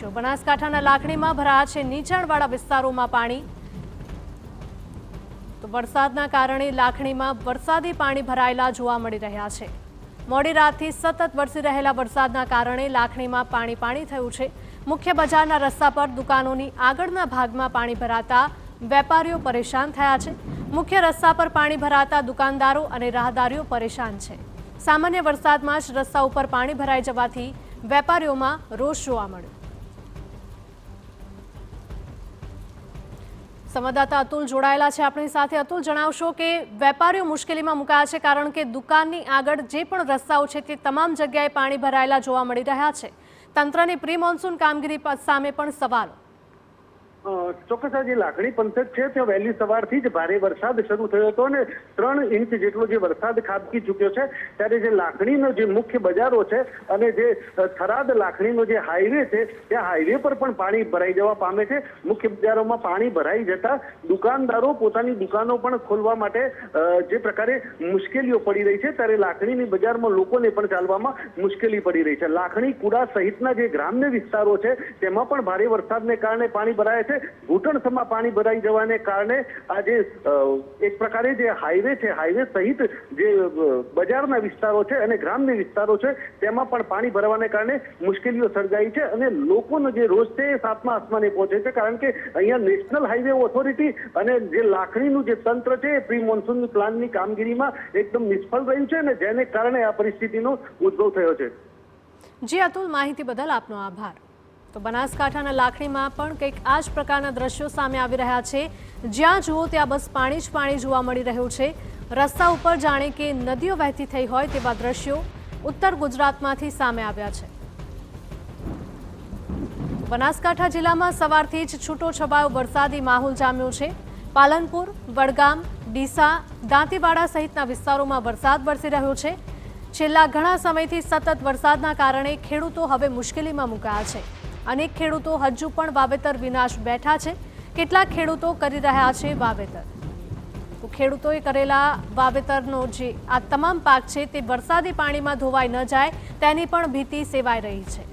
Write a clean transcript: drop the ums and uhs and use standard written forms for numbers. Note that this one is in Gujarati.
દ્રશ્યો બનાસકાંઠાના લાખણીમાં ભરાયા છે નીચાણવાળા વિસ્તારોમાં પાણી। તો વરસાદના કારણે લાખણીમાં વરસાદી પાણી ભરાયેલા જોવા મળી રહ્યા છે। મોડી રાતથી સતત વરસી રહેલા વરસાદના કારણે લાખણીમાં પાણી થયું છે। મુખ્ય બજારના રસ્તા પર દુકાનોની આગળના ભાગમાં પાણી ભરાતા વેપારીઓ પરેશાન થયા છે। મુખ્ય રસ્તા પર પાણી ભરાતા દુકાનદારો અને રાહદારીઓ પરેશાન છે। સામાન્ય વરસાદમાં જ રસ્તા ઉપર પાણી ભરાઈ જવાથી વેપારીઓમાં રોષ જોવા મળ્યો। સંવાદદાતા અતુલ જોડાયેલા છે આપણી સાથે। અતુલ, જણાવશો કે વેપારીઓ મુશ્કેલીમાં મુકાયા છે કારણ કે દુકાનની આગળ જે પણ રસ્તાઓ છે તે તમામ જગ્યાએ પાણી ભરાયેલા જોવા મળી રહ્યા છે। તંત્રની પ્રી મોન્સૂન કામગીરી સામે પણ સવાલો। ચોક્કસ આજે લાખણી પંથક છે ત્યાં વહેલી સવારથી જ ભારે વરસાદ શરૂ થયો હતો અને 3 ઇંચ જેટલો જે વરસાદ ખાબકી ચૂક્યો છે। ત્યારે જે લાખણીનો જે મુખ્ય બજારો છે અને જે થરાદ લાખણીનો જે હાઈવે છે ત્યાં હાઈવે પર પણ પાણી ભરાઈ જવા પામે છે। મુખ્ય બજારોમાં પાણી ભરાઈ જતા દુકાનદારો પોતાની દુકાનો પણ ખોલવા માટે જે પ્રકારે મુશ્કેલીઓ પડી રહી છે ત્યારે લાખણીની બજારમાં લોકોને પણ ચાલવામાં મુશ્કેલી પડી રહી છે। લાખણી કુડા સહિતના જે ગ્રામ્ય વિસ્તારો છે તેમાં પણ ભારે વરસાદને કારણે પાણી ભરાય છે। ઘૂંટણસમાં પાણી ભરાઈ જવાને કારણે આજે એક પ્રકારે જે હાઈવે છે હાઈવે સહિત જે બજારના વિસ્તારો છે અને ગ્રામ્ય વિસ્તારો છે તેમાં પણ પાણી ભરવાને કારણે મુશ્કેલીઓ સર્જાઈ છે અને લોકોનો જે રોષ છે એ સાતમા આસમાને પહોંચે છે કારણ કે અહીંયા નેશનલ હાઈવે ઓથોરિટી અને જે લાખણીનું જે તંત્ર છે એ પ્રી મોન્સૂન પ્લાનની કામગીરીમાં એકદમ નિષ્ફળ રહ્યું છે અને જેને કારણે આ પરિસ્થિતિનો ઉદ્ભવ થયો છે। જી અતુલ, માહિતી બદલ આપનો આભાર। તો બનાસકાંઠાના લાખણીમાં પણ કંઈક આ જ પ્રકારના દ્રશ્યો સામે આવી રહ્યા છે। જ્યાં જુઓ ત્યાં બસ પાણી જ પાણી જોવા મળી રહ્યું છે। રસ્તા ઉપર જાણે કે નદીઓ વહેતી થઈ હોય તેવા દ્રશ્યો ઉત્તર ગુજરાતમાંથી સામે આવ્યા છે। બનાસકાંઠા જિલ્લામાં સવારથી જ છૂટો છવાયો વરસાદી માહોલ જામ્યો છે। પાલનપુર, વડગામ, ડીસા, દાંતીવાડા સહિતના વિસ્તારોમાં વરસાદ વરસી રહ્યો છે। છેલ્લા ઘણા સમયથી સતત વરસાદના કારણે ખેડૂતો હવે મુશ્કેલીમાં મુકાયા છે। અનેક ખેડૂતો હજુ પણ વાવેતર વિનાશ બેઠા છે। કેટલાક ખેડૂતો કરી રહ્યા છે વાવેતર। તો ખેડૂતોએ કરેલા વાવેતરનો જે આ તમામ પાક છે તે વરસાદી પાણીમાં ધોવાઈ ન જાય તેની પણ ભીતિ સેવાઈ રહી છે।